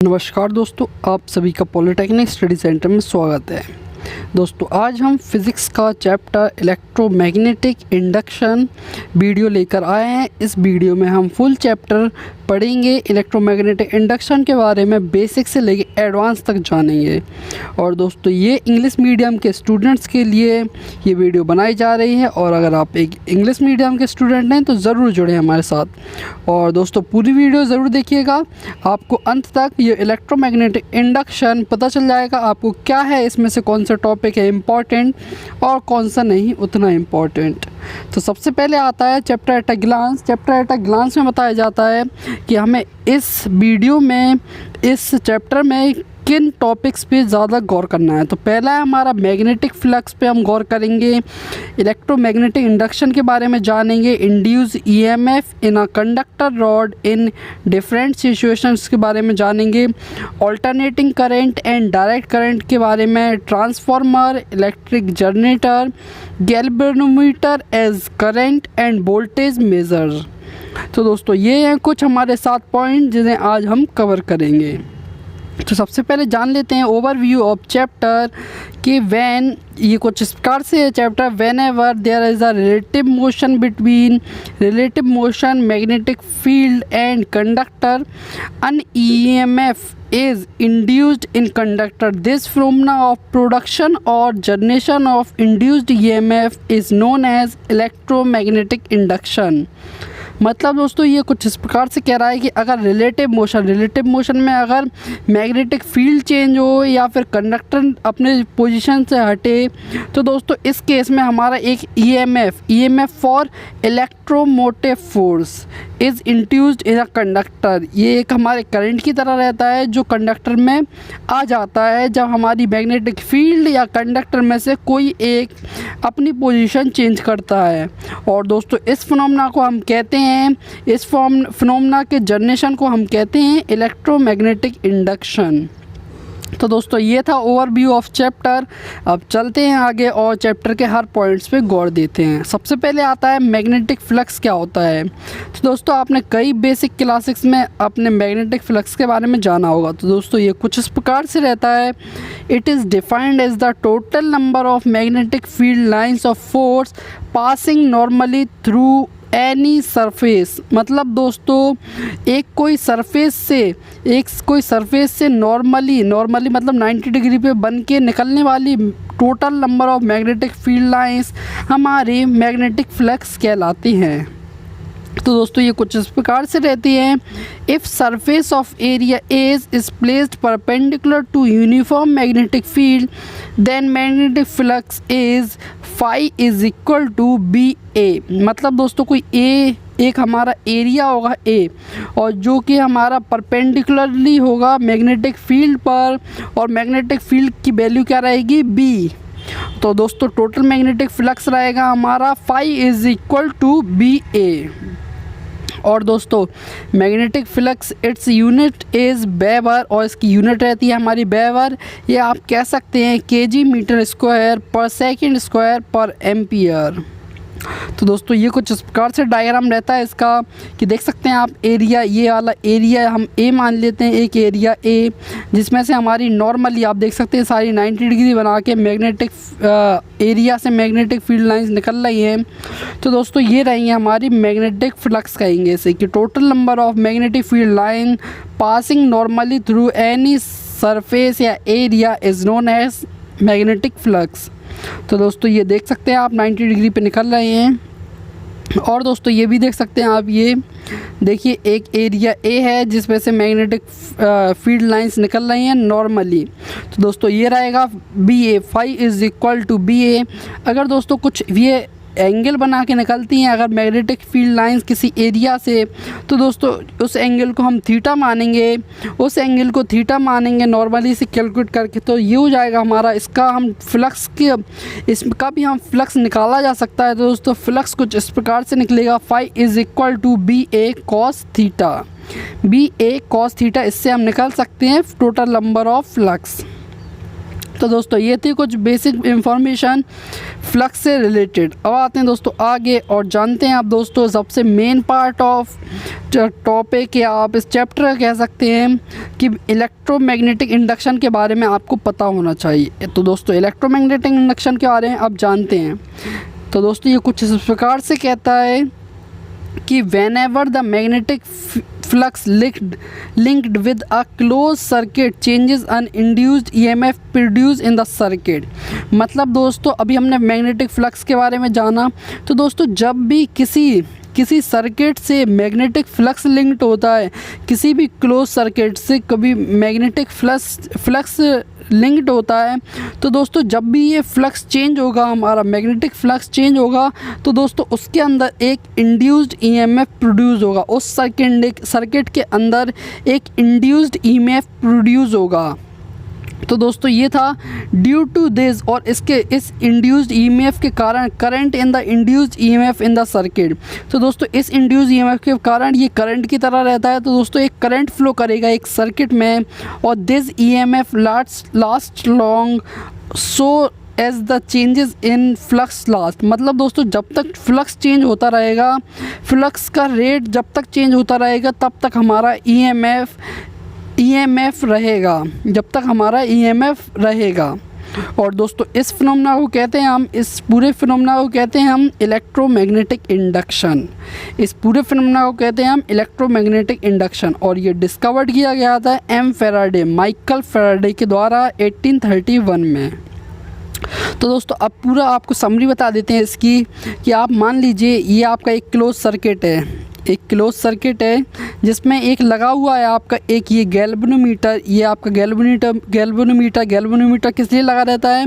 नमस्कार दोस्तों, आप सभी का पॉलिटेक्निक स्टडी सेंटर में स्वागत है। दोस्तों आज हम फिज़िक्स का चैप्टर इलेक्ट्रोमैग्नेटिक इंडक्शन वीडियो लेकर आए हैं। इस वीडियो में हम फुल चैप्टर पढ़ेंगे, इलेक्ट्रोमैग्नेटिक इंडक्शन के बारे में बेसिक से लेकर एडवांस तक जानेंगे। और दोस्तों ये इंग्लिश मीडियम के स्टूडेंट्स के लिए ये वीडियो बनाई जा रही है, और अगर आप एक इंग्लिश मीडियम के स्टूडेंट हैं तो ज़रूर जुड़ें हमारे साथ। और दोस्तों पूरी वीडियो ज़रूर देखिएगा, आपको अंत तक ये इलेक्ट्रोमैग्नेटिक इंडक्शन पता चल जाएगा आपको क्या है, इसमें से कौन सा टॉपिक है इम्पॉर्टेंट और कौन सा नहीं उतना इम्पॉर्टेंट। तो सबसे पहले आता है chapter at a glance. Chapter at a glance में बताया जाता है कि हमें इस वीडियो में, इस चैप्टर में किन टॉपिक्स पे ज़्यादा गौर करना है। तो पहला है हमारा मैग्नेटिक फ्लक्स पे हम गौर करेंगे, इलेक्ट्रोमैग्नेटिक इंडक्शन के बारे में जानेंगे, induce EMF in a conductor rod in different situations के बारे में जानेंगे, alternating current and direct current के बारे में, transformer, electric generator, galvanometer as current and voltage measure. तो दोस्तों ये हैं कुछ हमारे 7 पॉइंट जिन्हें आज हम कवर करेंगे। तो सबसे पहले जान लेते हैं ओवरव्यू ऑफ चैप्टर कि व्हेन, ये कुछ इस प्रकार से है chapter, whenever there is a relative motion between relative motion magnetic field and conductor, an EMF is induced in conductor. This phenomena of production or generation of induced EMF is known as electromagnetic induction। मतलब दोस्तों ये कुछ इस प्रकार से कह रहा है कि अगर रिलेटिव मोशन में अगर मैग्नेटिक फील्ड चेंज हो या फिर कंडक्टर अपने पोजीशन से हटे, तो दोस्तों इस केस में हमारा एक EMF for electromotive force is induced in a conductor. ये एक हमारे करंट की तरह रहता है जो कंडक्टर में आ जाता है जब हमारी मैग्नेटिक फील्ड या कंडक्टर में से कोई एक अपनी पोजीशन चेंज करता है। और दोस्तों इस फिनोमेना को हम कहते हैं, इस फिनोमेना के जनरेशन को हम कहते हैं इलेक्ट्रोमैग्नेटिक इंडक्शन। तो दोस्तों ये था ओवरव्यू ऑफ चैप्टर। अब चलते हैं आगे और चैप्टर के हर पॉइंट्स पे गौर देते हैं। सबसे पहले आता है मैग्नेटिक फ्लक्स क्या होता है। तो दोस्तों आपने कई बेसिक क्लासेस में अपने मैग्नेटिक फ्लक्स के बारे में जाना होगा। तो दोस्तों ये कुछ इस प्रकार से रहता है, it is defined as the total number of magnetic field lines of force passing normally through any surface. मतलब दोस्तों कोई सरफेस से नॉर्मली मतलब 90 डिग्री पे बन के निकलने वाली total number of magnetic field lines हमारे मैग्नेटिक फ्लक्स कहलाती हैं। तो दोस्तों ये कुछ इस प्रकार से रहती हैं, if surface of area is placed perpendicular to uniform magnetic field then magnetic flux is phi is equal to B A. मतलब दोस्तों कोई एक हमारा एरिया होगा ए, और जो कि हमारा परपेंडिकुलरली होगा मैग्नेटिक फील्ड पर, और मैग्नेटिक फील्ड की वैल्यू क्या रहेगी, बी। तो दोस्तों टोटल मैग्नेटिक फ्लक्स रहेगा हमारा phi is equal to B A. और दोस्तों magnetic flux it's unit is weber, और इसकी यूनिट रहती है हमारी वेबर। ये आप कह सकते हैं केजी मीटर स्क्वायर पर सेकंड स्क्वायर पर एम्पियर। तो दोस्तों ये कुछ इस प्रकार से डायग्राम रहता है इसका कि देख सकते हैं आप एरिया, ये वाला एरिया हम ए मान लेते हैं, एक एरिया ए जिसमें से हमारी नॉर्मली आप देख सकते हैं सारी 90 डिग्री बना के मैग्नेटिक एरिया से मैग्नेटिक फील्ड लाइंस निकल रही हैं। तो दोस्तों ये रहेंगे हमारी मैग्नेटिक फ्लक्स कहेंगे इसे, कि total number of magnetic field line passing normally through any surface या area is known as magnetic flux. तो दोस्तों ये देख सकते हैं आप 90 डिग्री पे निकल रहे हैं। और दोस्तों ये भी देख सकते हैं आप, ये देखिए एक एरिया ए है जिसमें से मैग्नेटिक फील्ड लाइंस निकल रही हैं नॉर्मली। तो दोस्तों ये रहेगा B A, phi is equal to B A. अगर दोस्तों कुछ ये एंगल बना के निकलती हैं अगर मैग्नेटिक फील्ड लाइंस किसी एरिया से, तो दोस्तों उस एंगल को हम थीटा मानेंगे, नॉर्मली से कैलकुलेट करके। तो ये हो जाएगा हमारा, इसका हम फ्लक्स के, इसका भी हम फ्लक्स निकाला जा सकता है। तो दोस्तों फ्लक्स कुछ इस प्रकार से निकलेगा, phi is equal to B A cos theta. इससे हम निकाल सकते हैं टोटल नंबर ऑफ फ्लक्स। तो दोस्तों ये थी कुछ बेसिक इंफॉर्मेशन फ्लक्स से रिलेटेड। अब आते हैं दोस्तों आगे और जानते हैं आप दोस्तों सबसे मेन पार्ट ऑफ टॉपिक या आप इस चैप्टर कह सकते हैं कि इलेक्ट्रोमैग्नेटिक इंडक्शन के बारे में आपको पता होना चाहिए। तो दोस्तों इलेक्ट्रोमैग्नेटिक इंडक्शन के बारे में आप जानते हैं। तो दोस्तों ये कुछ इस प्रकार से कहता है कि whenever the magnetic flux linked with a closed circuit changes an induced EMF produced in the circuit। मतलब दोस्तों अभी हमने मैग्नेटिक फ्लक्स के बारे में जाना। तो दोस्तों जब भी किसी सर्किट से मैग्नेटिक फ्लक्स लिंक्ड होता है, किसी भी क्लोज सर्किट से कभी मैग्नेटिक फ्लक्स लिंक्ड होता है, तो दोस्तों जब भी ये फ्लक्स चेंज होगा, हमारा मैग्नेटिक फ्लक्स चेंज होगा, तो दोस्तों उसके अंदर एक इंड्यूस्ड ईएमएफ प्रोड्यूस होगा। उस सर्किट के अंदर एक इंड्यूस्ड ईएमएफ प्रोड्यूस होगा। तो दोस्तों ये था ड्यू टू दिस, और इस इंड्यूस्ड ईएमएफ के कारण current in the induced EMF in the circuit. तो दोस्तों इस इंड्यूस्ड ईएमएफ के कारण ये करंट की तरह रहता है। तो दोस्तों एक करंट फ्लो करेगा एक सर्किट में, और this EMF last long so as the changes in flux last. मतलब दोस्तों जब तक फ्लक्स चेंज होता रहेगा, फ्लक्स का रेट जब तक चेंज होता रहेगा, तब तक हमारा ईएमएफ रहेगा, जब तक हमारा ईएमएफ रहेगा। और दोस्तों इस फिनोमेना को कहते हैं हम, इस पूरे फिनोमेना को कहते हैं हम इलेक्ट्रोमैग्नेटिक इंडक्शन। इस पूरे फिनोमेना को कहते हैं हम इलेक्ट्रोमैग्नेटिक इंडक्शन। और ये डिस्कवर्ड किया गया था माइकल फैराडे के द्वारा 1831 में। तो दोस्तों अब पूरा आपको समरी बता देते हैं इसकी, कि आप मान लीजिए ये आपका एक क्लोज सर्किट है, जिसमें एक लगा हुआ है आपका एक ये गैल्वेनोमीटर। ये आपका गैल्वेनोमीटर किस लिए लगा रहता है?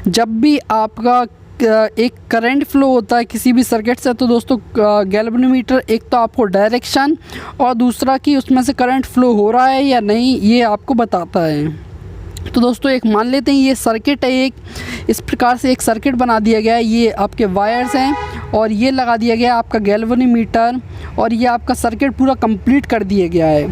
जब भी आपका एक करंट फ्लो होता है किसी भी सर्किट से, तो दोस्तों गैल्वेनोमीटर एक तो आपको डायरेक्शन और दूसरा कि उसमें से करंट फ्लो हो रहा है या नहीं, ये आपको बताता है। तो दोस्तों एक मान लेते हैं ये सर्किट है, एक इस प्रकार से एक सर्किट बना दिया गया है। ये आपके वायर्स हैं और ये लगा दिया गया है आपका गैल्वेनोमीटर, और ये आपका सर्किट पूरा कंप्लीट कर दिया गया है।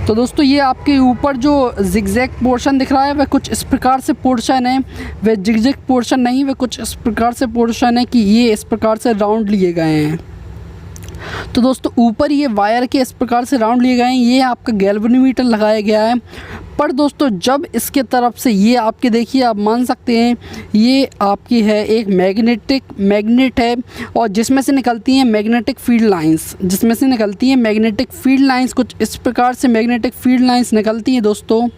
तो दोस्तों ये आपके ऊपर जो जिगजैग पोर्शन दिख रहा है वह कुछ इस प्रकार से पोर्शन है, वह जिगजैग पोर्शन नहीं, वह कुछ इस प्रकार से पोर्शन है कि ये इस प्रकार से राउंड लिए गए हैं। तो दोस्तों ऊपर ये वायर के इस प्रकार से राउंड लिए गए हैं, ये आपका गैल्वेनोमीटर लगाया गया है। पर दोस्तों जब इसके तरफ से ये आपके देखिए, आप मान सकते हैं ये आपकी है एक मैग्नेट है, और जिसमें से निकलती हैं मैग्नेटिक फील्ड लाइंस, कुछ इस प्रकार से मैग्नेटिक फील्ड लाइंस निकलती हैं दोस्तों।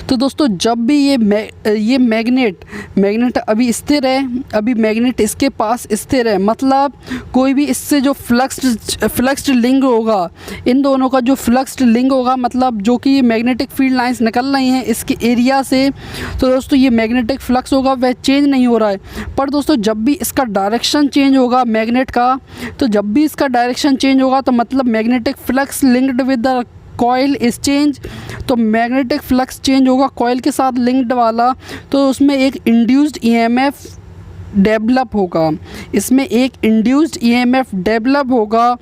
तो दोस्तों जब भी ये मैग्नेट अभी स्थिर है, अभी मैग्नेट इसके पास स्थिर है, मतलब कोई भी इससे जो फ्लक्स्ड लिंक होगा, इन दोनों का जो फ्लक्स्ड लिंक होगा, मतलब जो कि मैग्नेटिक फील्ड लाइंस निकल रही हैं इसके एरिया से, तो दोस्तों ये मैग्नेटिक फ्लक्स होगा वह चेंज नहीं हो रहा है। पर दोस्तों जब भी इसका डायरेक्शन चेंज होगा मैग्नेट का, तो जब भी इसका डायरेक्शन चेंज होगा तो मतलब magnetic flux linked with the coil is change, तो मैग्नेटिक फ्लक्स चेंज होगा कॉइल के साथ लिंक्ड वाला, तो उसमें एक इंड्यूस्ड ईएमएफ डेवलप होगा, इसमें एक इंड्यूस्ड ईएमएफ डेवलप होगा।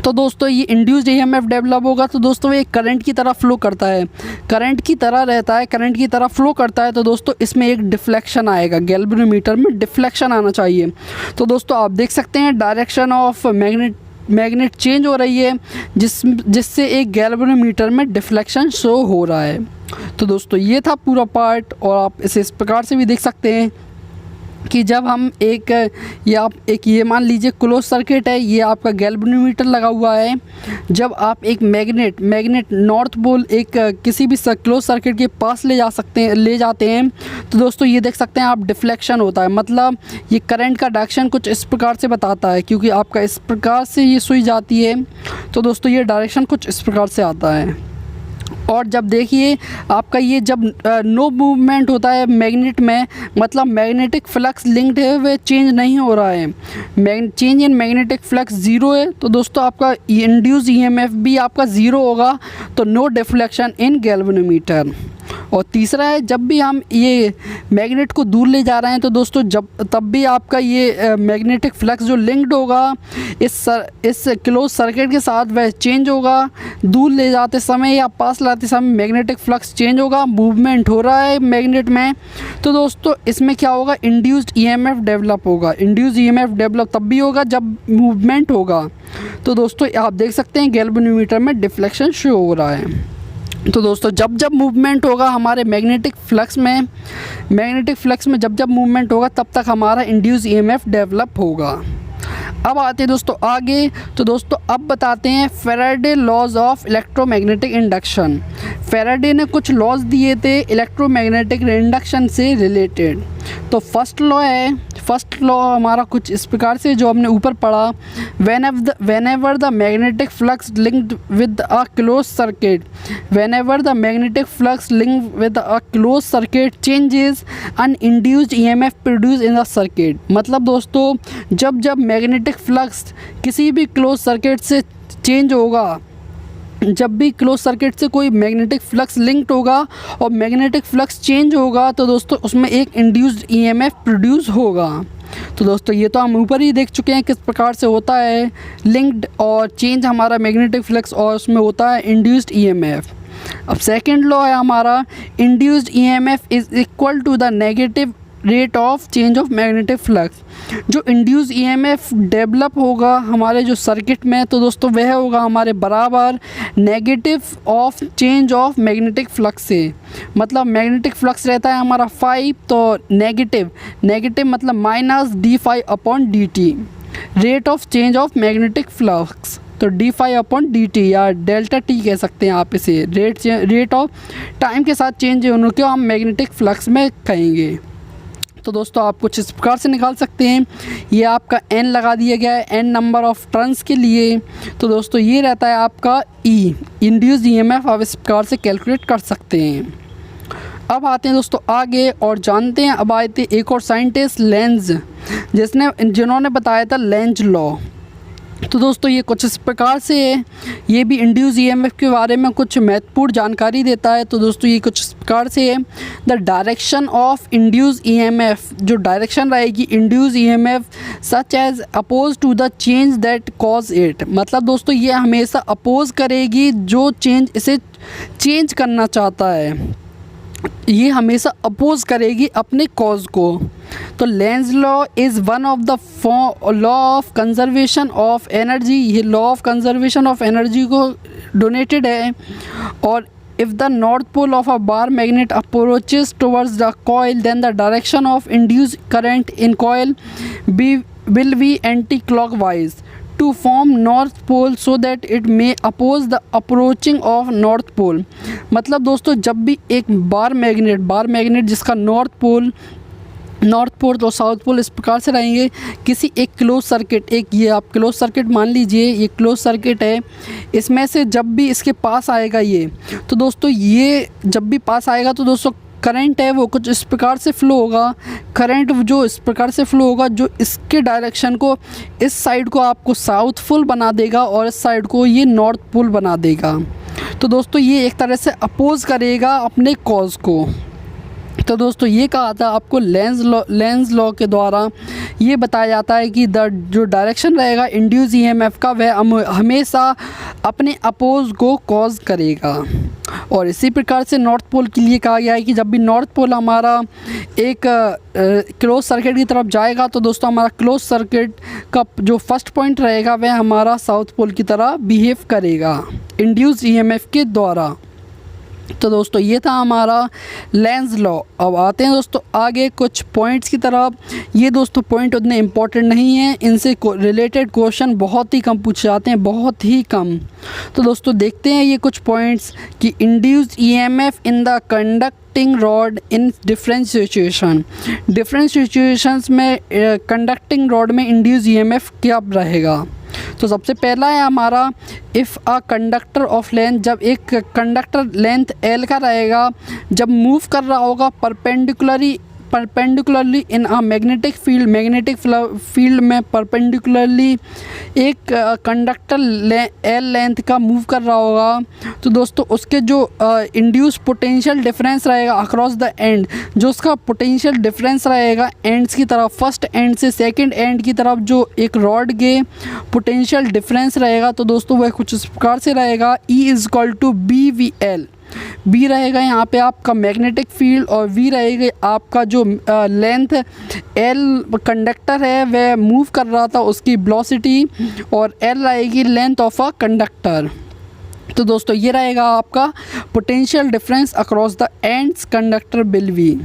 तो दोस्तों ये इंड्यूस्ड ईएमएफ डेवलप होगा, तो दोस्तों ये करंट की तरह फ्लो करता है, करंट की तरह रहता है, करंट की तरह फ्लो करता है। तो दोस्तों इसमें एक डिफ्लेक्शन आएगा, गैल्वेनोमीटर में डिफ्लेक्शन आना चाहिए। तो दोस्तों आप देख सकते हैं डायरेक्शन ऑफ मैग्नेट चेंज हो रही है, जिससे एक गैल्वेनोमीटर में डिफ्लेक्शन शो हो रहा है। तो दोस्तों ये था पूरा पार्ट, और आप इसे इस प्रकार से भी देख सकते हैं कि जब हम ये मान लीजिए क्लोज सर्किट है, ये आपका गैल्वेनोमीटर लगा हुआ है। जब आप एक मैग्नेट नॉर्थ पोल एक किसी भी क्लोज सर्किट के पास ले जाते हैं, तो दोस्तों ये देख सकते हैं आप डिफ्लेक्शन होता है, मतलब ये करंट का डायरेक्शन कुछ इस प्रकार से बताता है, क्योंकि आपका इस प्रकार से ये सुई जाती है, तो दोस्तों ये डायरेक्शन कुछ इस प्रकार से आता है। और जब देखिए आपका ये जब नो मूवमेंट होता है मैग्नेट में, मतलब मैग्नेटिक फ्लक्स लिंक्ड है वह चेंज नहीं हो रहा है, change in magnetic flux zero है, तो दोस्तों आपका इंड्यूस ईएमएफ भी आपका ज़ीरो होगा, तो नो डिफ्लेक्शन इन गैल्वेनोमीटर। और तीसरा है जब भी हम ये मैग्नेट को दूर ले जा रहे हैं तो दोस्तों तब भी आपका ये मैग्नेटिक फ्लक्स जो लिंक्ड होगा इस क्लोज सर्किट के साथ वह चेंज होगा। दूर ले जाते समय या पास लाते समय मैग्नेटिक फ्लक्स चेंज होगा, मूवमेंट हो रहा है मैग्नेट में। तो दोस्तों इसमें क्या होगा, इंड्यूस्ड ईएमएफ डेवलप होगा। इंड्यूस्ड ईएमएफ डेवलप तब भी होगा जब मूवमेंट होगा। तो दोस्तों आप देख सकते हैं गैल्वेनोमीटर में डिफ्लेक्शन शो हो रहा है। तो दोस्तों जब मूवमेंट होगा हमारे मैग्नेटिक फ्लक्स में जब मूवमेंट होगा तब तक हमारा इंड्यूस ईएमएफ डेवलप होगा। अब आते हैं दोस्तों आगे। तो दोस्तों अब बताते हैं Faraday laws of electromagnetic induction. Faraday ने कुछ लॉज दिए थे इलेक्ट्रोमैग्नेटिक इंडक्शन से रिलेटेड। तो फर्स्ट लॉ हमारा कुछ इस प्रकार से जो हमने ऊपर पढ़ा, whenever the magnetic flux linked with a closed circuit changes an induced EMF produced in the circuit। मतलब दोस्तों जब मैग्नेटिक फ्लक्स किसी भी क्लोज सर्किट से चेंज होगा, जब भी क्लोज सर्किट से कोई मैग्नेटिक फ्लक्स लिंक्ड होगा और मैग्नेटिक फ्लक्स चेंज होगा तो दोस्तों उसमें एक इंड्यूस्ड ईएमएफ प्रोड्यूस होगा। तो दोस्तों ये तो हम ऊपर ही देख चुके हैं किस प्रकार से होता है लिंक्ड और चेंज हमारा मैग्नेटिक फ्लक्स, और उसमें होता है इंड्यूस्ड ईएमएफ। अब सेकंड लॉ है हमारा, induced EMF is equal to the negative rate of change of magnetic flux. जो इंड्यूस ईएमएफ डेवलप होगा हमारे जो सर्किट में तो दोस्तों वह होगा हमारे बराबर negative of change of magnetic flux से। मतलब मैग्नेटिक फ्लक्स रहता है हमारा 5, तो नेगेटिव मतलब minus d∅/dt rate of change of magnetic flux. तो d∅/dt या डेल्टा टी कह सकते हैं आप इसे, रेट ऑफ टाइम के साथ चेंज होने को हम मैग्नेटिक फ्लक्स में कहेंगे। तो दोस्तों आप कुछ इस प्रकार से निकाल सकते हैं, ये आपका n लगा दिया गया है n नंबर ऑफ टर्न्स के लिए। तो दोस्तों ये रहता है आपका E इंड्यूस्ड ईएमएफ, आप इस प्रकार से कैलकुलेट कर सकते हैं। अब आते हैं दोस्तों आगे और जानते हैं। अब आए थे एक और साइंटिस्ट लेंज, जिन्होंने बताया था लेंज लॉ। तो दोस्तों ये कुछ इस प्रकार से है, ये भी इंड्यूस ईएमएफ के बारे में कुछ महत्वपूर्ण जानकारी देता है। तो दोस्तों ये कुछ इस प्रकार से है, the direction of induce EMF, जो डायरेक्शन रहेगी induce EMF such as oppose to the change that cause it. मतलब दोस्तों ये हमेशा अपोज करेगी जो चेंज इसे चेंज करना चाहता है, ये हमेशा अपोज करेगी अपने कॉज को। तो Lenz law is one of the law of conservation of energy. ये law of conservation of energy को डोनेटेड है। और if the north pole of a bar magnet approaches towards the coil then the direction of induced current in coil will be anti clockwise to form north pole so that it may oppose the approaching of north pole। मतलब दोस्तों जब भी एक bar magnet जिसका north pole तो south pole इस प्रकार से रहेंगे, किसी एक क्लोज सर्किट, एक ये आप क्लोज सर्किट मान लीजिए, ये क्लोज सर्किट है, इसमें से जब भी इसके पास आएगा ये, तो दोस्तों ये जब भी पास आएगा तो दोस्तों करंट है वो कुछ इस प्रकार से फ़्लो होगा। करंट जो इस प्रकार से फ़्लो होगा जो इसके डायरेक्शन को, इस साइड को आपको साउथ पोल बना देगा और इस साइड को ये नॉर्थ पोल बना देगा। तो दोस्तों ये एक तरह से अपोज करेगा अपने कॉज को। तो दोस्तों ये कहा था आपको लेंज लॉ के द्वारा ये बताया जाता है कि जो डायरेक्शन रहेगा इंड्यूस ईएमएफ का वह हमेशा अपने अपोज को कॉज करेगा। और इसी प्रकार से नॉर्थ पोल के लिए कहा गया है कि जब भी नॉर्थ पोल हमारा एक क्लोज सर्किट की तरफ जाएगा तो दोस्तों हमारा क्लोज सर्किट का जो फर्स्ट पॉइंट रहेगा वह हमारा साउथ पोल की तरह बिहेव करेगा इंड्यूस ईएमएफ के द्वारा। तो दोस्तों ये था हमारा लेंज लॉ। अब आते हैं दोस्तों आगे कुछ पॉइंट्स की तरफ। ये दोस्तों पॉइंट उतने इम्पोर्टेंट नहीं हैं, इनसे रिलेटेड क्वेश्चन बहुत ही कम पूछे जाते हैं, बहुत ही कम। तो दोस्तों देखते हैं ये कुछ पॉइंट्स कि induced EMF in the conducting rod in different situations में कंडक्टिंग रॉड में इंड्यूस्ड ईएमएफ क्या रहेगा। तो सबसे पहला है हमारा if a conductor of length, जब एक कंडक्टर लेंथ L का रहेगा, जब मूव कर रहा होगा perpendicularly in a magnetic field में परपेंडिकुलरली एक कंडक्टर एल लेंथ का मूव कर रहा होगा, तो दोस्तों उसके जो इंड्यूस पोटेंशियल डिफरेंस रहेगा अक्रॉस द एंड, जो उसका पोटेंशियल डिफरेंस रहेगा एंड्स की तरफ, फर्स्ट एंड से सेकंड एंड की तरफ जो एक रॉड के पोटेंशियल डिफरेंस रहेगा, तो दोस्तों वह कुछ इस प्रकार से रहेगा, E is equal to B V L. B रहेगा यहाँ पे आपका मैग्नेटिक फील्ड और वी रहेगा आपका जो लेंथ एल कंडक्टर है वह मूव कर रहा था उसकी वेलोसिटी, और एल रहेगी लेंथ ऑफ अ कंडक्टर। तो दोस्तों ये रहेगा आपका potential difference across the ends conductor will be.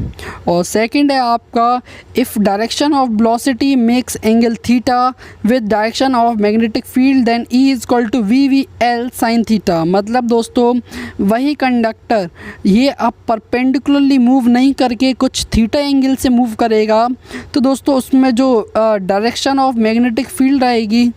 और सेकंड है आपका if direction of velocity makes angle theta with direction of magnetic field then E is equal to V V L sine theta. मतलब दोस्तों वही conductor ये अब perpendicularly move नहीं करके कुछ थीटा एंगल से मूव करेगा, तो दोस्तों उसमें जो डायरेक्शन ऑफ मैग्नेटिक फील्ड रहेगी,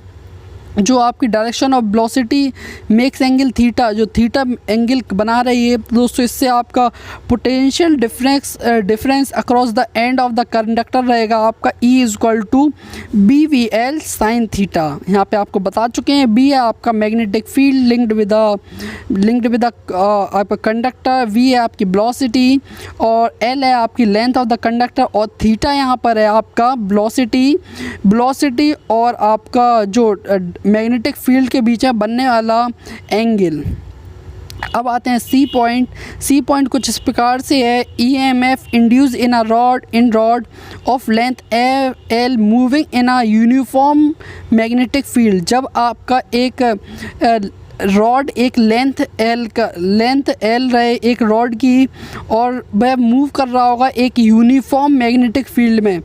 जो आपकी direction of velocity makes angle theta, जो थीटा एंगल बना रही है, तो दोस्तों इससे आपका potential difference across the end of the conductor रहेगा आपका E is equal to B V L sine theta. यहाँ पे आपको बता चुके हैं, बी है आपका मैग्नेटिक फील्ड लिंक्ड विद आपका कंडक्टर, वी है आपकी वेलोसिटी और एल है आपकी लेंथ ऑफ द कंडक्टर, और थीटा यहाँ पर है आपका वेलोसिटी और आपका जो मैग्नेटिक फील्ड के बीच में बनने वाला एंगल। अब आते हैं सी पॉइंट कुछ इस प्रकार से है, EMF induce in a rod of length L moving in a uniform magnetic field. जब आपका एक रॉड एक लेंथ एल रहे एक रॉड की, और वह मूव कर रहा होगा एक यूनिफॉर्म मैग्नेटिक फील्ड में,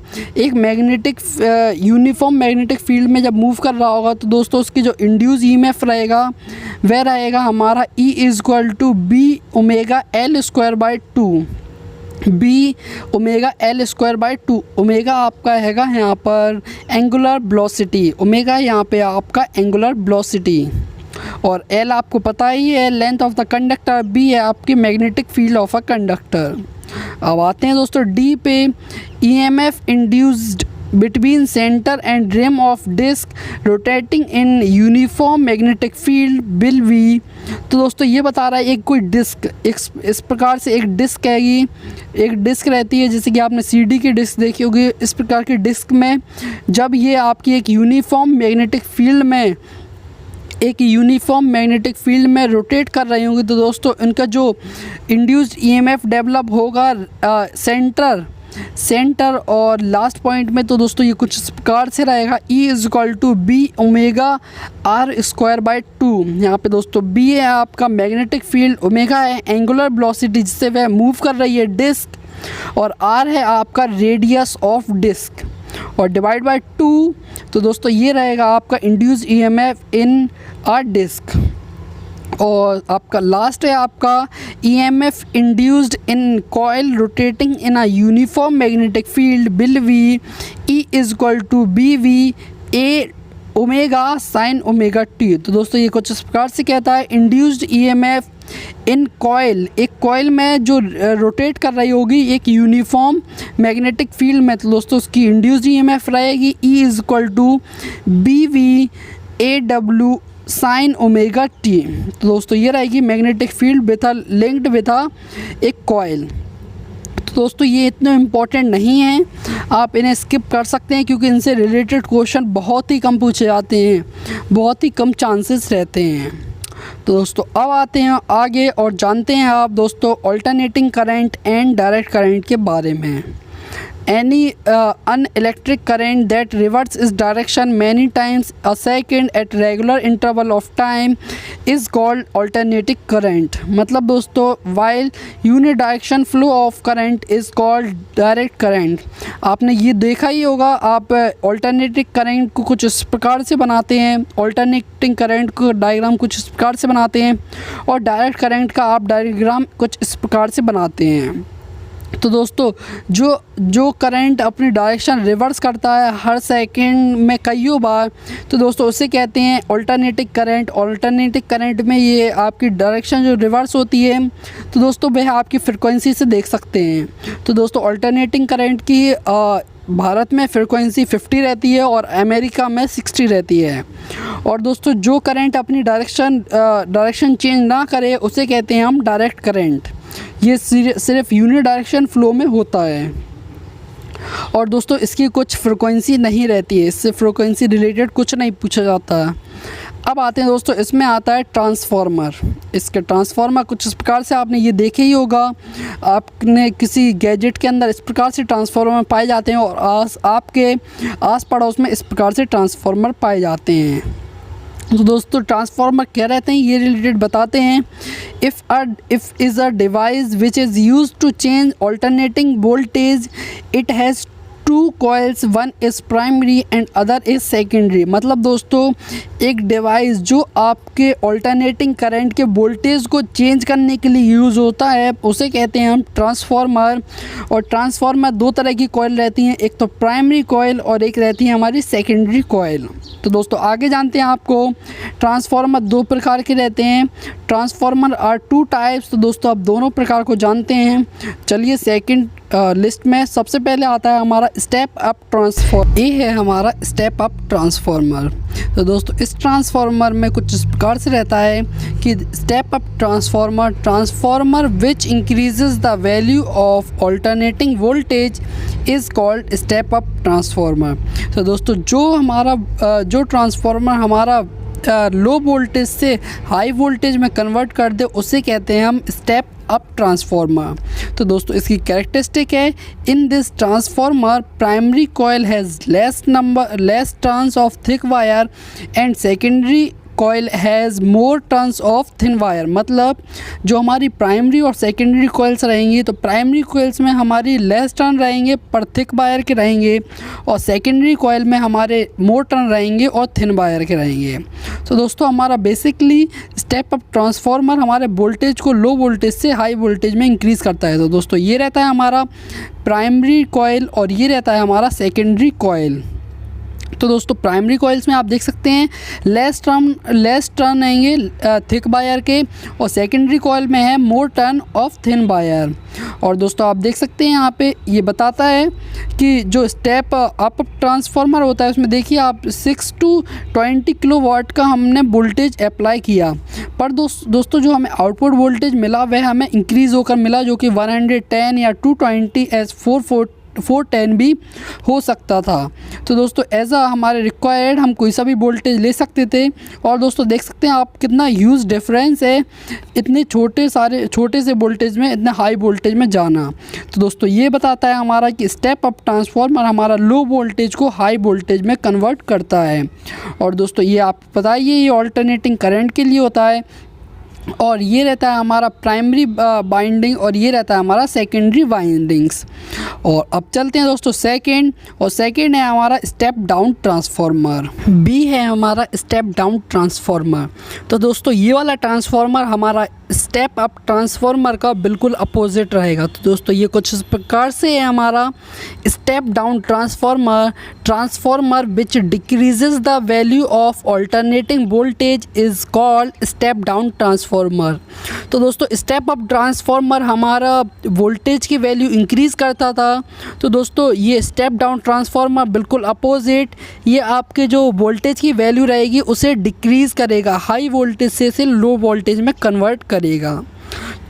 यूनिफॉर्म मैग्नेटिक फील्ड में जब मूव कर रहा होगा, तो दोस्तों उसकी जो इंड्यूस EMF रहेगा वह रहेगा हमारा E is equal to B omega L square by 2। B omega L square by 2। Omega आपका हैगा यहाँ पर एंगुलर वेलोसिटी, ओमेगा यहाँ पे आपका एंगुलर वेलोसिटी, और एल आपको पता ही है length of the conductor, B है आपकी magnetic field of a conductor. अब आते हैं दोस्तों डी पे, EMF induced between centre and rim of disc rotating in uniform magnetic field will be. तो दोस्तों ये बता रहा है एक कोई डिस्क, इस प्रकार से एक डिस्क हैगी, एक डिस्क रहती है जैसे कि आपने CD की डिस्क देखी होगी, इस प्रकार की डिस्क में जब ये आपकी एक यूनिफॉर्म मैग्नेटिक फील्ड में रोटेट कर रही होंगी, तो दोस्तों इनका जो इंड्यूस्ड EMF डेवलप होगा सेंटर और लास्ट पॉइंट में, तो दोस्तों ये कुछ इस प्रकार से रहेगा, E is equal to B omega R square by 2। यहाँ पे दोस्तों B है आपका मैग्नेटिक फील्ड, ओमेगा है एंगुलर वेलोसिटी जिससे वह मूव कर रही है डिस्क, और R है आपका रेडियस ऑफ डिस्क, और डिवाइड बाय 2। तो दोस्तों ये रहेगा आपका induce EMF in a disc. और आपका लास्ट है आपका EMF induced in coil rotating in a uniform magnetic field will be E is equal to B V A omega sine omega T. तो दोस्तों ये कुछ इस प्रकार से कहता है, इंड्यूस्ड EMF इन कॉइल, एक कॉइल में जो रोटेट कर रही होगी एक यूनिफॉर्म मैग्नेटिक फील्ड में, तो दोस्तों उसकी इंड्यूस्ड EMF रहेगी E is equal to B V A W sine omega T. तो दोस्तों ये रहेगी magnetic field with linked with एक कॉइल। तो दोस्तों ये इतने इम्पोर्टेंट नहीं हैं, आप इन्हें स्किप कर सकते हैं क्योंकि इनसे रिलेटेड क्वेश्चन बहुत ही कम पूछे जाते हैं, बहुत ही कम चांसेस रहते हैं। तो दोस्तों अब आते हैं आगे और जानते हैं आप दोस्तों alternating current and direct current के बारे में। Any unelectric current that reverses its direction many times a second at regular interval of time is called alternating current। मतलब दोस्तों while unidirection flow of current is called direct current। आपने ये देखा ही होगा, आप alternating current को कुछ इस प्रकार से बनाते हैं, alternating current को डायग्राम कुछ इस प्रकार से बनाते हैं, और डायरेक्ट करंट का आप डायग्राम कुछ इस प्रकार से बनाते हैं। तो दोस्तों जो करंट अपनी डायरेक्शन रिवर्स करता है हर सेकंड में कईयों बार, तो दोस्तों उसे कहते हैं अल्टरनेटिंग करंट। अल्टरनेटिंग करंट में ये आपकी डायरेक्शन जो रिवर्स होती है, तो दोस्तों वह आपकी फ्रिक्वेंसी से देख सकते हैं। तो दोस्तों अल्टरनेटिंग करंट की भारत में फ्रिक्वेंसी 50 रहती है और अमेरिका में 60 रहती है। और दोस्तों जो करंट अपनी डायरेक्शन चेंज ना करे उसे कहते हैं हम डायरेक्ट करंट। ये सिर्फ यूनि डायरेक्शन फ्लो में होता है। और दोस्तों इसकी कुछ फ्रिक्वेंसी नहीं रहती है, इससे फ्रिक्वेंसी रिलेटेड कुछ नहीं पूछा जाता है। अब आते हैं दोस्तों, इसमें आता है ट्रांसफार्मर। इसके ट्रांसफार्मर कुछ इस प्रकार से आपने ये देखे ही होगा, आपने किसी गैजेट के अंदर इस प्रकार से ट्रांसफार्मर पाए जाते हैं और आपके आस पड़ोस में इस प्रकार से ट्रांसफार्मर पाए जाते हैं। तो दोस्तों ट्रांसफार्मर क्या रहते हैं ये रिलेटेड बताते हैं। If is a device which is used to change alternating voltage, it has two coils, one is primary and other is secondary. मतलब दोस्तों एक डिवाइस जो आपके अल्टरनेटिंग करंट के वोल्टेज को चेंज करने के लिए यूज़ होता है उसे कहते हैं हम ट्रांसफार्मर। और ट्रांसफार्मर दो तरह की कॉइल रहती हैं, एक तो प्राइमरी कॉइल और एक रहती है हमारी सेकेंडरी कॉइल। तो दोस्तों आगे जानते हैं आपको ट्रांसफार्मर दो प्रकार के रहते हैं। Transformer are two types. तो दोस्तों आप दोनों प्रकार को जानते हैं। चलिए सेकंड लिस्ट में सबसे पहले आता है हमारा स्टेप अप ट्रांसफार्मर। ये है हमारा स्टेप अप ट्रांसफार्मर। तो दोस्तों इस ट्रांसफार्मर में कुछ इस प्रकार से रहता है कि step up transformer which increases the value of alternating voltage is called step up transformer. तो दोस्तों जो ट्रांसफार्मर हमारा लो वोल्टेज से हाई वोल्टेज में कन्वर्ट कर दे उसे कहते हैं हम स्टेप अप ट्रांसफार्मर। तो दोस्तों इसकी कैरेक्टरिस्टिक है, in this transformer primary coil has less turns of thick wire and secondary coil has more turns of thin wire. मतलब जो हमारी प्राइमरी और सेकेंडरी कॉइल्स रहेंगी, तो प्राइमरी कॉइल्स में हमारी लेस टर्न रहेंगे पर थिक वायर के रहेंगे, और सेकेंडरी कॉइल में हमारे मोर टर्न रहेंगे और थिन वायर के रहेंगे। तो दोस्तों हमारा बेसिकली स्टेप अप ट्रांसफार्मर हमारे वोल्टेज को लो वोल्टेज से हाई वोल्टेज में इंक्रीज़ करता है। तो दोस्तों ये रहता है हमारा प्राइमरी कॉइल और ये रहता है हमारा सेकेंडरी कॉइल। तो दोस्तों प्राइमरी कॉइल्स में आप देख सकते हैं लेस टर्न आएंगे थिक वायर के, और सेकेंडरी कॉइल में है मोर टर्न ऑफ थिन वायर। और दोस्तों आप देख सकते हैं यहाँ पे ये बताता है कि जो स्टेप अप ट्रांसफार्मर होता है उसमें देखिए आप 6 to 20 किलोवाट का हमने वोल्टेज अप्लाई किया, पर दोस्तों जो हमें आउटपुट वोल्टेज मिला वह हमें इंक्रीज़ होकर मिला, जो कि 110 या 220 एज 410 भी हो सकता था। तो दोस्तों एज आ हमारे रिक्वायर्ड हम कोई सा भी वोल्टेज ले सकते थे। और दोस्तों देख सकते हैं आप कितना ह्यूज डिफरेंस है इतने छोटे से वोल्टेज में इतने हाई वोल्टेज में जाना। तो दोस्तों ये बताता है हमारा कि स्टेप अप ट्रांसफार्मर हमारा लो वोल्टेज को हाई वोल्टेज में कन्वर्ट करता है। और दोस्तों ये आप बताइए ये ऑल्टरनेटिंग करंट के लिए होता है, और ये रहता है हमारा प्राइमरी बाइंडिंग और ये रहता है हमारा सेकेंडरी बाइंडिंग्स। और अब चलते हैं दोस्तों सेकेंड है हमारा स्टेप डाउन ट्रांसफार्मर। बी है हमारा स्टेप डाउन ट्रांसफार्मर। तो दोस्तों ये वाला ट्रांसफार्मर हमारा स्टेप अप ट्रांसफार्मर का बिल्कुल अपोजिट रहेगा। तो दोस्तों ये कुछ इस प्रकार से है हमारा step down transformer which decreases the value of alternating voltage is called step down transformer. तो दोस्तों स्टेप अप ट्रांसफार्मर हमारा वोल्टेज की वैल्यू इंक्रीज़ करता था। तो दोस्तों ये स्टेप डाउन ट्रांसफार्मर बिल्कुल अपोजिट, ये आपके जो वोल्टेज की वैल्यू रहेगी उसे डिक्रीज़ करेगा, हाई वोल्टेज से लो वोल्टेज में कन्वर्ट करेगा।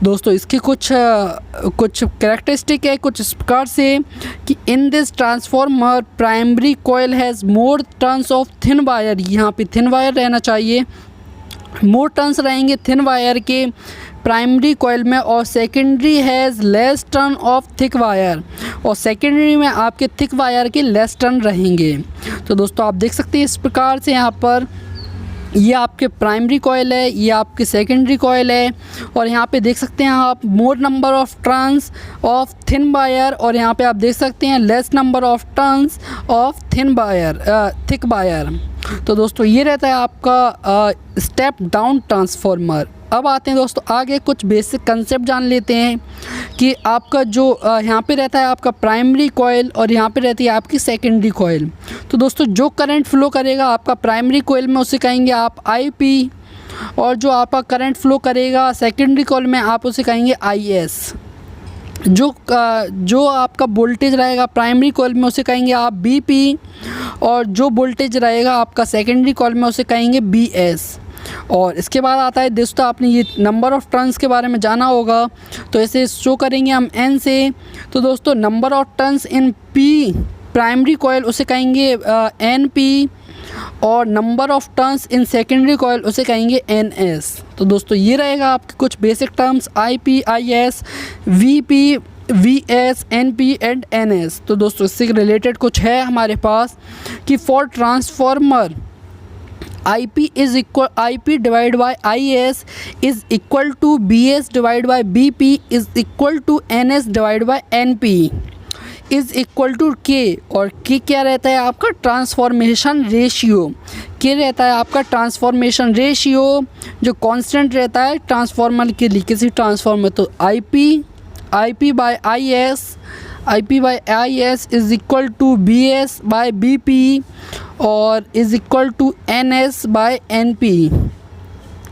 दोस्तों इसके कुछ कैरेक्टरिस्टिक है कुछ इस प्रकार से कि in this transformer primary coil has more turns of thin wire. यहाँ पे थिन वायर रहना चाहिए, मोर टर्न्स रहेंगे थिन वायर के प्राइमरी कॉइल में, और secondary has less turn off thick wire, और सेकेंडरी में आपके थिक वायर के लेस टर्न रहेंगे। तो दोस्तों आप देख सकते हैं इस प्रकार से यहाँ पर ये आपके प्राइमरी कॉइल है, ये आपके सेकेंडरी कॉइल है, और यहाँ पे देख सकते हैं आप मोर number of turns of thin wire, और यहाँ पे आप देख सकते हैं less number of turns of thick wire. तो दोस्तों ये रहता है आपका स्टेप डाउन ट्रांसफार्मर। अब आते हैं दोस्तों आगे कुछ बेसिक कंसेप्ट जान लेते हैं कि आपका जो यहाँ पे रहता है आपका प्राइमरी कॉइल और यहाँ पे रहती है आपकी सेकेंडरी कॉइल। तो दोस्तों जो करंट फ्लो करेगा आपका प्राइमरी कॉइल में उसे कहेंगे आप IP, और जो आपका करंट फ्लो करेगा सेकेंडरी कॉइल में आप उसे कहेंगे IS। जो आपका वोल्टेज रहेगा प्राइमरी कॉइल में उसे कहेंगे आप BP, और जो वोल्टेज रहेगा आपका सेकेंडरी कॉइल में उसे कहेंगे BS। और इसके बाद आता है दोस्तों, आपने ये नंबर ऑफ़ टर्न्स के बारे में जाना होगा, तो ऐसे शो करेंगे हम N से। तो दोस्तों number of turns in P primary coil उसे कहेंगे NP, और number of turns in secondary coil उसे कहेंगे NS। तो दोस्तों ये रहेगा आपके कुछ basic terms IP, IS, VP, VS, NP and NS। तो दोस्तों इससे रिलेटेड कुछ है हमारे पास कि for transformer IP divide by IS is equal to BS divide by BP is equal to NS divide by NP is equal to K। और K क्या रहता है आपका ट्रांसफॉर्मेशन रेशियो। K रहता है आपका ट्रांसफॉर्मेशन रेशियो जो कांस्टेंट रहता है ट्रांसफार्मर के लिए, किसी ट्रांसफार्मर। तो IP by IS is equal to BS by BP और is equal to NS by NP।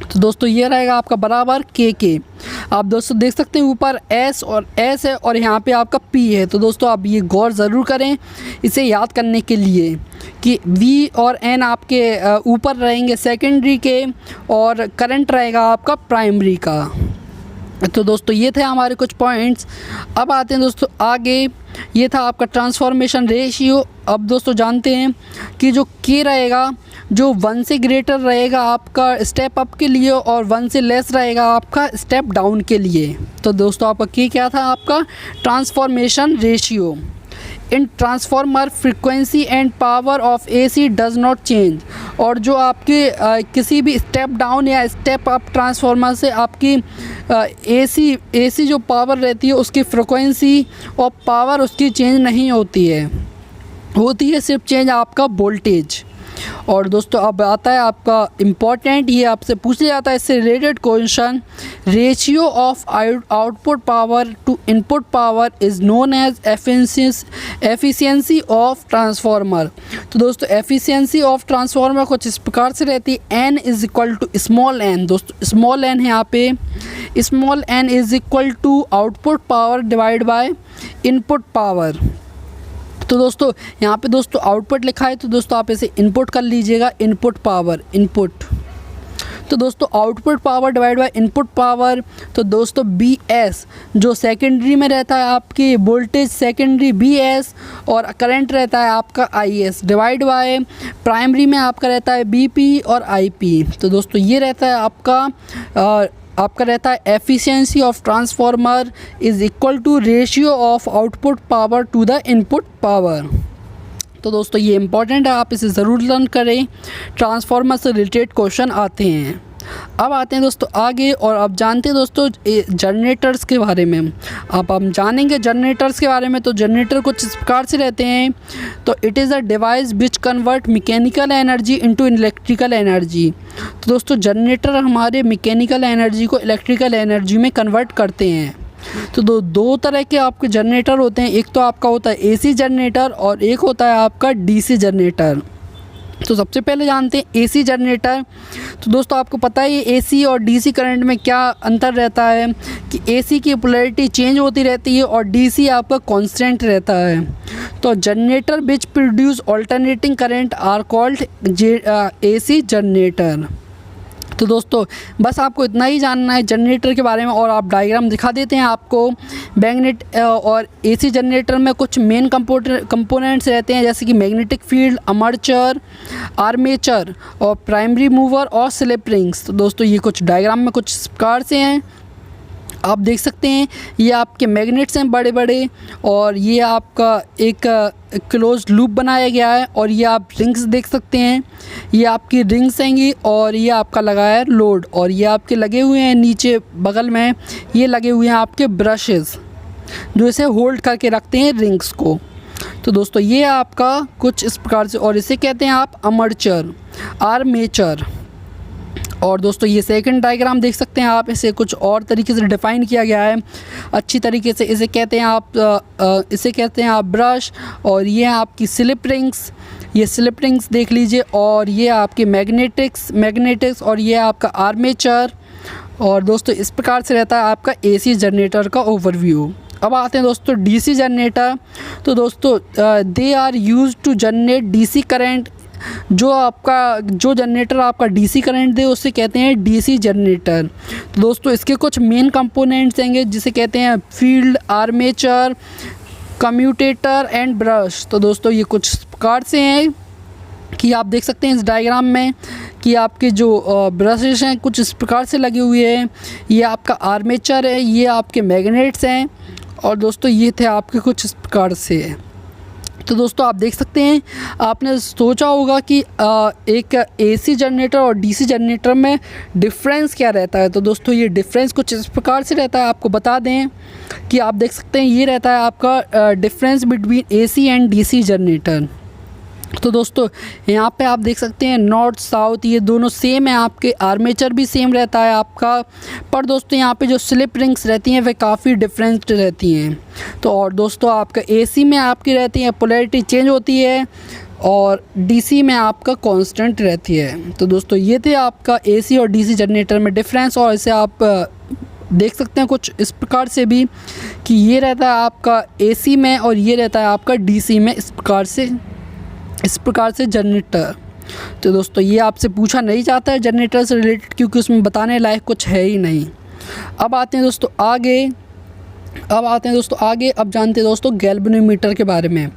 तो दोस्तों ये रहेगा आपका बराबर K। आप दोस्तों देख सकते हैं ऊपर S है और यहाँ पे आपका P है। तो दोस्तों आप ये गौर ज़रूर करें इसे याद करने के लिए कि V और N आपके ऊपर रहेंगे सेकेंडरी के, और करंट रहेगा आपका प्राइमरी का। तो दोस्तों ये थे हमारे कुछ पॉइंट्स। अब आते हैं दोस्तों आगे, ये था आपका ट्रांसफॉर्मेशन रेशियो। अब दोस्तों जानते हैं कि जो K रहेगा जो 1 से ग्रेटर रहेगा आपका स्टेप अप के लिए, और 1 से लेस रहेगा आपका स्टेप डाउन के लिए। तो दोस्तों आपका K क्या था आपका transformation ratio. In transformer frequency and power of AC does not change. और जो आपके किसी भी स्टेप डाउन या स्टेप अप ट्रांसफॉर्मर से आपकी AC जो पावर रहती है उसकी फ्रीक्वेंसी और पावर उसकी चेंज नहीं होती है सिर्फ चेंज आपका वोल्टेज। और दोस्तों अब आता है आपका इम्पॉर्टेंट, ये आपसे पूछा जाता है इससे related question, ratio of output power to input power is known as efficiency of transformer. तो दोस्तों एफिशिएंसी ऑफ ट्रांसफार्मर कुछ इस प्रकार से रहती है, N is equal to small n। दोस्तों स्मॉल n है यहाँ पे, small n is equal to output power divide by input power. तो दोस्तों यहाँ पे दोस्तों आउटपुट लिखा है, तो दोस्तों आप इसे इनपुट कर लीजिएगा, इनपुट पावर इनपुट। तो दोस्तों output power divide by input power. तो दोस्तों BS जो सेकेंडरी में रहता है आपकी वोल्टेज सेकेंडरी BS, और करंट रहता है आपका IS डिवाइड बाय प्राइमरी में आपका रहता है BP और IP। तो दोस्तों ये रहता है आपका रहता है efficiency of transformer is equal to ratio of output power to the input power. तो दोस्तों ये इंपॉर्टेंट है, आप इसे ज़रूर लर्न करें, ट्रांसफार्मर से रिलेटेड क्वेश्चन आते हैं। अब आते हैं दोस्तों आगे, और अब जानते हैं दोस्तों जनरेटर्स के बारे में। अब हम जानेंगे जनरेटर्स के बारे में। तो जनरेटर कुछ इस प्रकार से रहते हैं। तो it is a device which convert mechanical energy into electrical energy. तो दोस्तों जनरेटर हमारे मैकेनिकल एनर्जी को इलेक्ट्रिकल एनर्जी में कन्वर्ट करते हैं। तो दो तरह के आपके जनरेटर होते हैं, एक तो आपका होता है AC जनरेटर और एक होता है आपका DC जनरेटर। तो सबसे पहले जानते हैं AC जनरेटर। तो दोस्तों आपको पता है ये AC और DC करंट में क्या अंतर रहता है कि AC की पोलैरिटी चेंज होती रहती है और DC आपका कांस्टेंट रहता है। तो generator which produce alternating current are called AC generator. तो दोस्तों बस आपको इतना ही जानना है जनरेटर के बारे में, और आप डायग्राम दिखा देते हैं आपको। मैग्नेट और AC जनरेटर में कुछ मेन कंपोनेंट्स रहते हैं, जैसे कि मैग्नेटिक फील्ड, आर्मेचर, और प्राइमरी मूवर और स्लिप रिंग्स। तो दोस्तों ये कुछ डायग्राम में कुछ इस प्रकार से हैं, आप देख सकते हैं। ये आपके मैग्नेट्स हैं बड़े बड़े, और ये आपका एक क्लोज लूप बनाया गया है, और ये आप रिंग्स देख सकते हैं, ये आपकी रिंग्स हैंगी, और ये आपका लगा है लोड, और ये आपके लगे हुए हैं नीचे बगल में, ये लगे हुए हैं आपके ब्रशेस जो इसे होल्ड करके रखते हैं रिंग्स को। तो दोस्तों ये आपका कुछ इस प्रकार से, और इसे कहते हैं आप आर्मेचर। और दोस्तों ये सेकंड डायग्राम देख सकते हैं आप, इसे कुछ और तरीके से डिफ़ाइन किया गया है अच्छी तरीके से। इसे कहते हैं आप ब्रश, और ये आपकी स्लिप रिंग्स, ये स्लिप रिंग्स देख लीजिए, और ये आपके मैग्नेटिक्स, और ये आपका आर्मेचर। और दोस्तों इस प्रकार से रहता है आपका एसी जनरेटर का ओवरव्यू। अब आते हैं दोस्तों डीसी जनरेटर। तो दोस्तों they are used to generate DC current. जो जनरेटर आपका डीसी करंट दे उसे कहते हैं डीसी जनरेटर। तो दोस्तों इसके कुछ मेन कंपोनेंट्स होंगे जिसे कहते हैं field, armature, commutator and brush. तो दोस्तों ये कुछ प्रकार से हैं कि आप देख सकते हैं इस डायग्राम में कि आपके जो ब्रशेस हैं कुछ इस प्रकार से लगे हुए हैं। ये आपका आर्मेचर है, ये आपके मैग्नेट्स हैं, और दोस्तों ये थे आपके कुछ इस प्रकार से। तो दोस्तों आप देख सकते हैं, आपने सोचा होगा कि एक एसी जनरेटर और डीसी जनरेटर में डिफरेंस क्या रहता है। तो दोस्तों ये डिफरेंस कुछ इस प्रकार से रहता है। आपको बता दें कि आप देख सकते हैं ये रहता है आपका difference between AC and DC generator. तो दोस्तों यहाँ पे आप देख सकते हैं नॉर्थ साउथ ये दोनों सेम है, आपके आर्मेचर भी सेम रहता है आपका, पर दोस्तों यहाँ पे जो स्लिप रिंग्स रहती हैं वे काफ़ी डिफरेंट रहती हैं। तो और दोस्तों आपका एसी में आपकी रहती है पोलैरिटी चेंज होती है, और डीसी में आपका कांस्टेंट रहती है। तो दोस्तों ये थे आपका एसी और डीसी जनरेटर में डिफरेंस। और इसे आप देख सकते हैं कुछ इस प्रकार से भी कि ये रहता है आपका एसी में और ये रहता है आपका डीसी में, इस प्रकार से जनरेटर। तो दोस्तों ये आपसे पूछा नहीं जाता है जनरेटर से रिलेटेड, क्योंकि उसमें बताने लायक कुछ है ही नहीं। अब आते हैं दोस्तों आगे। अब जानते हैं दोस्तों गैल्वेनोमीटर के बारे में।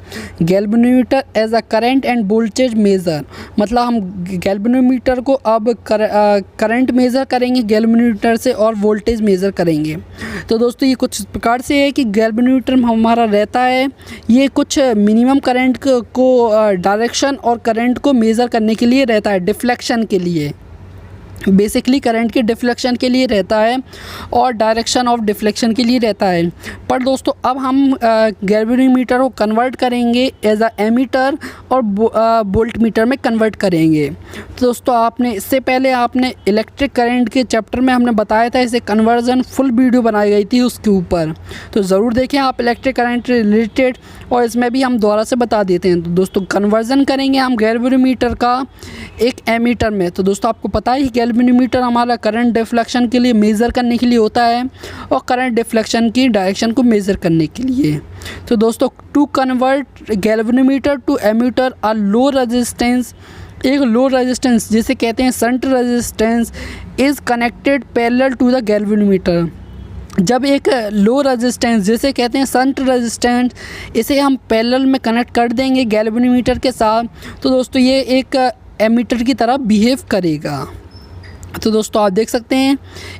Galvanometer as a current and voltage measure, मतलब हम गैल्वेनोमीटर को अब करंट मेज़र करेंगे गैल्वेनोमीटर से, और वोल्टेज मेज़र करेंगे। तो दोस्तों ये कुछ प्रकार से है कि गैल्वेनोमीटर हमारा रहता है, ये कुछ मिनिमम करंट को डायरेक्शन और करंट को मेज़र करने के लिए रहता है, डिफ्लेक्शन के लिए, बेसिकली करंट के डिफ्लेक्शन के लिए रहता है और डायरेक्शन ऑफ डिफ्लेक्शन के लिए रहता है। पर दोस्तों अब हम गैल्वेनोमीटर को कन्वर्ट करेंगे एज अ एमीटर और वोल्ट मीटर में कन्वर्ट करेंगे। तो दोस्तों इससे पहले आपने इलेक्ट्रिक करंट के चैप्टर में हमने बताया था, इसे कन्वर्जन फुल वीडियो बनाई गई थी उसके ऊपर, तो ज़रूर देखें आप इलेक्ट्रिक करंट रिलेटेड, और इसमें भी हम दोबारा से बता देते हैं। तो दोस्तों कन्वर्जन करेंगे हम गैल्वेनोमीटर का एक एमीटर में। तो दोस्तों आपको पता है गैल्वेनोमीटर हमारा करंट डिफ्लेक्शन के लिए मेज़र करने के लिए होता है, और करंट डिफ्लेक्शन की डायरेक्शन को मेज़र करने के लिए। तो दोस्तों to convert galvanometer to ammeter a low resistance, एक लो रेजिस्टेंस जिसे कहते हैं shunt resistance is connected parallel to the galvanometer. जब एक लो रेजिस्टेंस जिसे कहते हैं शंट रेजिस्टेंस, इसे हम पैरेलल में कनेक्ट कर देंगे गैल्वेनोमीटर के साथ, तो दोस्तों ये एक एमीटर की तरह बिहेव करेगा। तो दोस्तों आप देख सकते हैं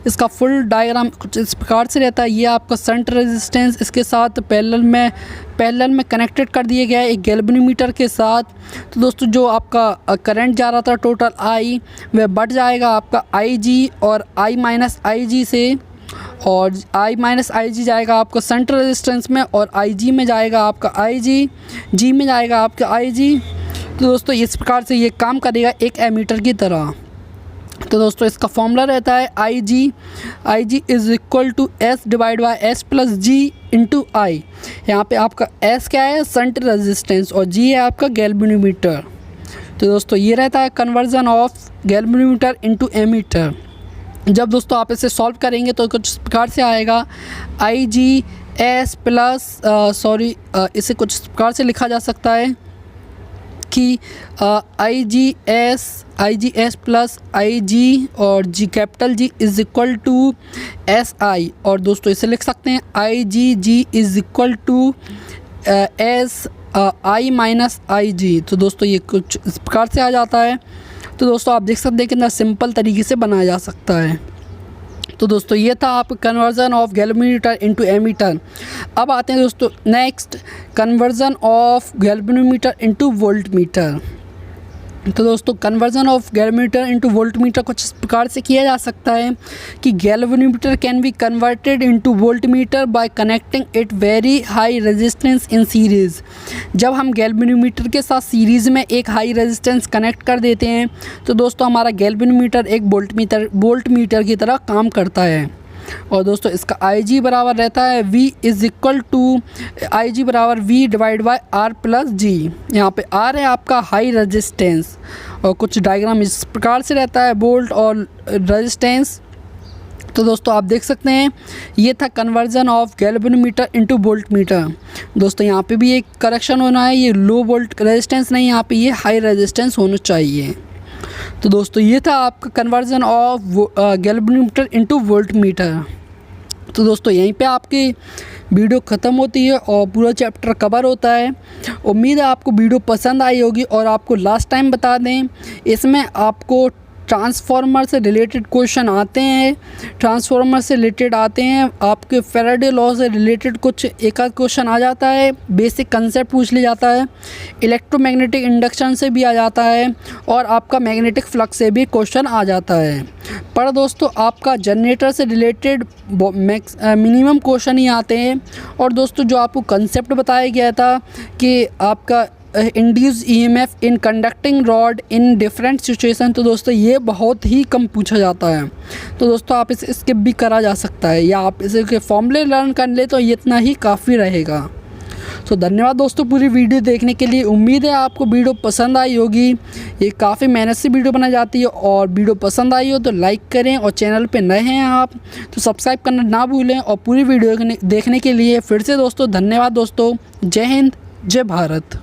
इसका फुल डायग्राम कुछ इस प्रकार से रहता है। ये आपका शंट रेजिस्टेंस इसके साथ पैरेलल में कनेक्टेड कर दिया गया है एक गैल्वेनोमीटर के साथ। तो दोस्तों जो आपका करंट जा रहा था टोटल आई, वह बढ़ जाएगा आपका आई जी और आई माइनस आई जी से, और आई माइनस आई जी जाएगा आपका शंट रेजिस्टेंस में, और आई जी में जाएगा आपका आई जी में जाएगा आपका आई जी। तो दोस्तों इस प्रकार से ये काम करेगा एक एमीटर की तरह। तो दोस्तों इसका फॉर्मूला रहता है I G is equal to S divide by S plus G into I. यहाँ पे आपका एस क्या है, शंट रेजिस्टेंस, और जी है आपका गैल्वेनोमीटर। तो दोस्तों ये रहता है conversion of galvanometer into ammeter. जब दोस्तों आप इसे सॉल्व करेंगे तो कुछ प्रकार से आएगा आई जी एस प्लस इसे कुछ प्रकार से लिखा जा सकता है कि आई G S plus I G और G capital G is equal to S I, और दोस्तों इसे लिख सकते हैं I G is equal to S I minus I G. तो दोस्तों ये कुछ इस प्रकार से आ जाता है। तो दोस्तों आप देख सकते हैं कितना सिंपल तरीके से बनाया जा सकता है। तो दोस्तों ये था आप conversion of galvanometer into ammeter. अब आते हैं दोस्तों next, conversion of galvanometer into voltmeter. तो दोस्तों conversion of galvanometer into voltmeter कुछ इस प्रकार से किया जा सकता है कि galvanometer can be converted into voltmeter by connecting it very high resistance in series. जब हम गैल्वेनोमीटर के साथ सीरीज़ में एक हाई रेजिस्टेंस कनेक्ट कर देते हैं तो दोस्तों हमारा गैल्वेनोमीटर एक वोल्टमीटर की तरह काम करता है। और दोस्तों इसका IG बराबर रहता है V is equal to IG बराबर V divide by R plus G। यहाँ पे R है आपका हाई रेजिस्टेंस और कुछ डायग्राम इस प्रकार से रहता है वोल्ट और रेजिस्टेंस। तो दोस्तों आप देख सकते हैं ये था conversion of galvanometer into voltmeter. दोस्तों यहाँ पे भी एक करेक्शन होना है, ये लो वोल्ट रेजिस्टेंस नहीं, यहाँ पे ये हाई रेजिस्टेंस होना चाहिए। तो दोस्तों ये था आपका conversion of galvanometer into voltmeter. तो दोस्तों यहीं पे आपकी वीडियो ख़त्म होती है और पूरा चैप्टर कवर होता है। उम्मीद है आपको वीडियो पसंद आई होगी। और आपको लास्ट टाइम बता दें, इसमें आपको ट्रांसफार्मर से रिलेटेड क्वेश्चन आते हैं, ट्रांसफार्मर से रिलेटेड आते हैं, आपके फैराडे लॉ से रिलेटेड कुछ एक आध क्वेश्चन आ जाता है, बेसिक कंसेप्ट पूछ लिया जाता है, इलेक्ट्रोमैग्नेटिक इंडक्शन से भी आ जाता है और आपका मैग्नेटिक फ्लक्स से भी क्वेश्चन आ जाता है। पर दोस्तों आपका जनरेटर से रिलेटेड मिनिमम क्वेश्चन ही आते हैं। और दोस्तों जो आपको कंसेप्ट बताया गया था कि आपका induce EMF in conducting rod in different situation, तो दोस्तों ये बहुत ही कम पूछा जाता है। तो दोस्तों आप इसे स्किप भी करा जा सकता है या आप इसे के फॉर्मूले लर्न कर ले तो इतना ही काफ़ी रहेगा। तो धन्यवाद दोस्तों पूरी वीडियो देखने के लिए। उम्मीद है आपको वीडियो पसंद आई होगी। ये काफ़ी मेहनत से वीडियो बनाई जाती है और वीडियो पसंद आई हो तो लाइक करें और चैनल पे नए हैं आप तो सब्सक्राइब करना ना भूलें। और पूरी वीडियो देखने के लिए फिर से दोस्तों धन्यवाद दोस्तों। जय हिंद, जय भारत।